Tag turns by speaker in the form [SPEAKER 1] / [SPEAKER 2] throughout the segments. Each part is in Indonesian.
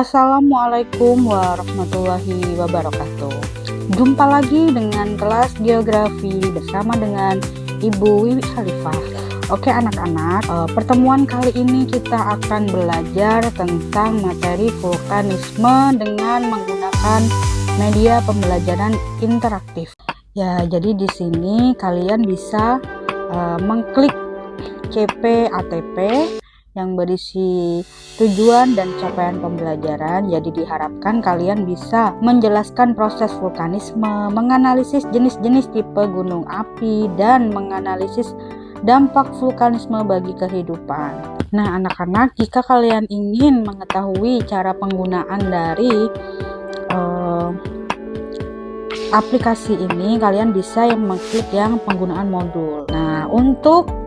[SPEAKER 1] Assalamualaikum warahmatullahi wabarakatuh. Jumpa lagi dengan kelas geografi bersama dengan Ibu Wiwi Khalifah. Oke anak-anak, pertemuan kali ini kita akan belajar tentang materi vulkanisme dengan menggunakan media pembelajaran interaktif. Ya, jadi di sini kalian bisa mengklik CP ATP yang berisi tujuan dan capaian pembelajaran. Jadi diharapkan kalian bisa menjelaskan proses vulkanisme, menganalisis jenis-jenis tipe gunung api, dan menganalisis dampak vulkanisme bagi kehidupan. Nah anak-anak, jika kalian ingin mengetahui cara penggunaan dari aplikasi ini, kalian bisa mengklik yang penggunaan modul. Nah, untuk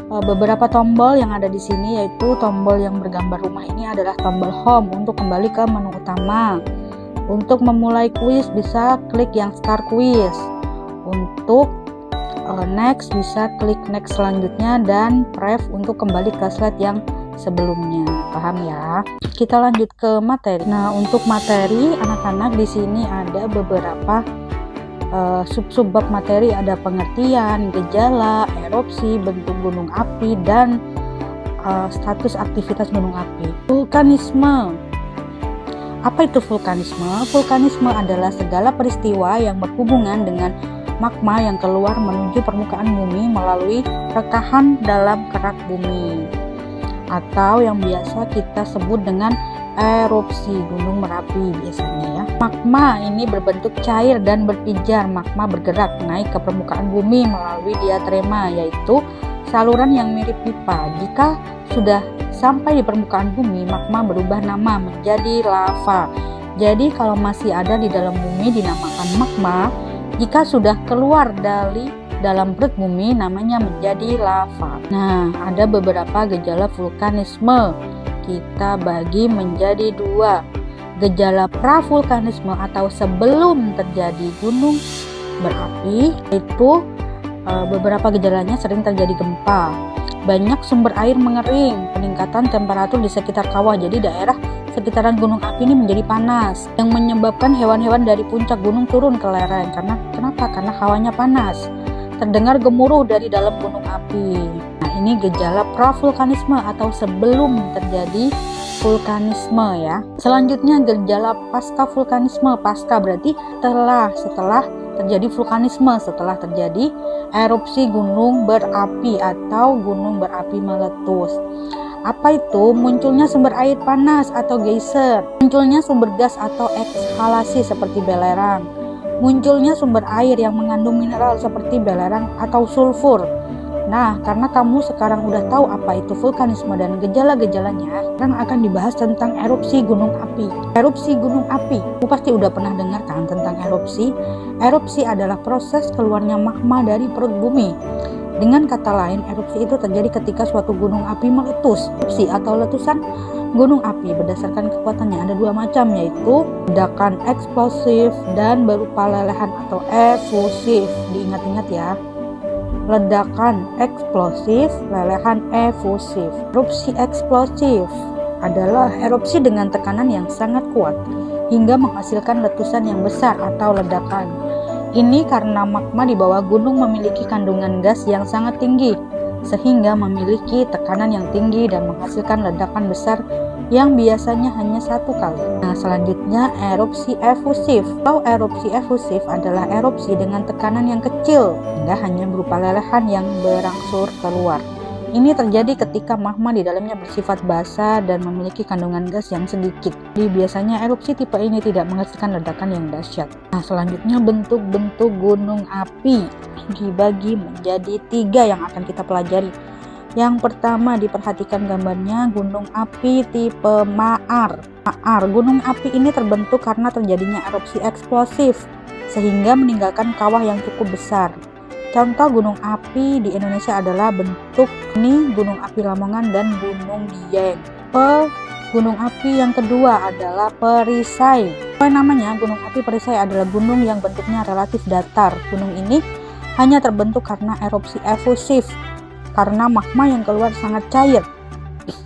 [SPEAKER 1] beberapa tombol yang ada di sini, yaitu tombol yang bergambar rumah ini adalah tombol home untuk kembali ke menu utama. Untuk memulai kuis bisa klik yang start quiz. Untuk next bisa klik next selanjutnya, dan pref untuk kembali ke slide yang sebelumnya. Paham ya? Kita lanjut ke materi. Nah, untuk materi anak-anak di sini ada beberapa sub-bab materi, ada pengertian, gejala, erupsi, bentuk gunung api, dan status aktivitas gunung api. Vulkanisme. Apa itu vulkanisme? Vulkanisme adalah segala peristiwa yang berhubungan dengan magma yang keluar menuju permukaan bumi melalui rekahan dalam kerak bumi, atau yang biasa kita sebut dengan erupsi gunung Merapi biasanya ya. Magma ini berbentuk cair dan berpijar. Magma bergerak naik ke permukaan bumi melalui diatrema, yaitu saluran yang mirip pipa. Jika sudah sampai di permukaan bumi, magma berubah nama menjadi lava. Jadi kalau masih ada di dalam bumi dinamakan magma. Jika sudah keluar dari dalam perut bumi namanya menjadi lava. Nah, ada beberapa gejala vulkanisme. Kita bagi menjadi dua. Gejala pravulkanisme atau sebelum terjadi gunung berapi, itu beberapa gejalanya sering terjadi gempa, banyak sumber air mengering, peningkatan temperatur di sekitar kawah. Jadi daerah sekitaran gunung api ini menjadi panas, yang menyebabkan hewan-hewan dari puncak gunung turun ke lereng. Kenapa? Karena hawanya panas. Terdengar gemuruh dari dalam gunung api. Nah, ini gejala pravulkanisme atau sebelum terjadi vulkanisme ya. Selanjutnya gejala pasca vulkanisme. Pasca berarti setelah terjadi vulkanisme, setelah terjadi erupsi gunung berapi atau gunung berapi meletus. Apa itu? Munculnya sumber air panas atau geyser, munculnya sumber gas atau ekshalasi seperti belerang, munculnya sumber air yang mengandung mineral seperti belerang atau sulfur. Nah, karena kamu sekarang udah tahu apa itu vulkanisme dan gejala-gejalanya, sekarang akan dibahas tentang erupsi gunung api. Erupsi gunung api, kamu pasti udah pernah dengar kan tentang erupsi. Erupsi adalah proses keluarnya magma dari perut bumi. Dengan kata lain, erupsi itu terjadi ketika suatu gunung api meletus. Erupsi atau letusan gunung api berdasarkan kekuatannya ada dua macam, yaitu ledakan eksplosif dan berupa lelehan atau efusif. Diingat-ingat ya. Ledakan eksplosif, lelehan efusif. Erupsi eksplosif adalah erupsi dengan tekanan yang sangat kuat hingga menghasilkan letusan yang besar atau ledakan. Ini karena magma di bawah gunung memiliki kandungan gas yang sangat tinggi sehingga memiliki tekanan yang tinggi dan menghasilkan ledakan besar yang biasanya hanya satu kali. Nah, selanjutnya erupsi efusif. Kalau erupsi efusif adalah erupsi dengan tekanan yang kecil hingga hanya berupa lelehan yang berangsur keluar. Ini terjadi ketika magma di dalamnya bersifat basah dan memiliki kandungan gas yang sedikit. Jadi biasanya erupsi tipe ini tidak menghasilkan ledakan yang dahsyat. Nah, selanjutnya bentuk-bentuk gunung api dibagi menjadi 3 yang akan kita pelajari. Yang pertama, diperhatikan gambarnya, gunung api tipe maar. Gunung api ini terbentuk karena terjadinya erupsi eksplosif sehingga meninggalkan kawah yang cukup besar. Contoh gunung api di Indonesia adalah bentuk ini gunung api Lamongan dan gunung Dieng. Gunung api yang kedua adalah perisai. Namanya gunung api perisai adalah gunung yang bentuknya relatif datar. Gunung ini hanya terbentuk karena erupsi efusif, karena magma yang keluar sangat cair.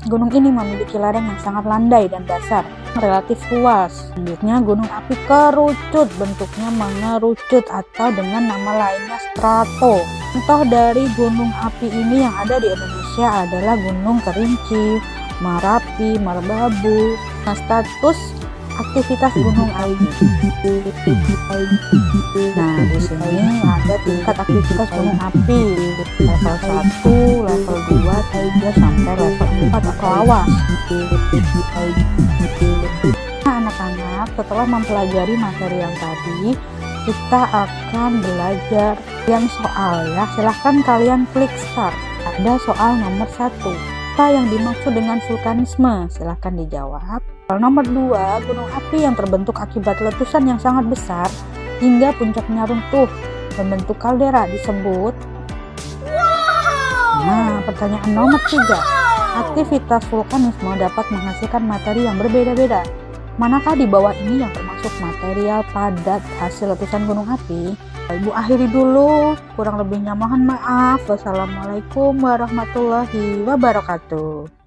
[SPEAKER 1] Gunung ini memiliki lereng yang sangat landai dan dasar. relatif luas. Selanjutnya gunung api kerucut, bentuknya mengerucut atau dengan nama lainnya strato. Contoh dari gunung api ini yang ada di Indonesia adalah Gunung Kerinci, Merapi, Merbabu. Nah, status aktivitas gunung api. Nah, di sini ada tingkat aktivitas gunung api level 1, level 2, 3 sampai level 4 atau awas. Nah, anak-anak, setelah mempelajari materi yang tadi, kita akan belajar yang soal ya. Silahkan kalian klik start. Ada soal nomor 1. Apa yang dimaksud dengan vulkanisme? Silahkan dijawab. Soal nomor 2, gunung api yang terbentuk akibat letusan yang sangat besar hingga puncaknya runtuh membentuk kaldera disebut. Nah, pertanyaan nomor 3, aktivitas vulkanisme dapat menghasilkan materi yang berbeda-beda. Manakah di bawah ini yang termasuk material padat hasil letusan gunung api? Ibu akhiri dulu, kurang lebihnya mohon maaf. Wassalamualaikum warahmatullahi wabarakatuh.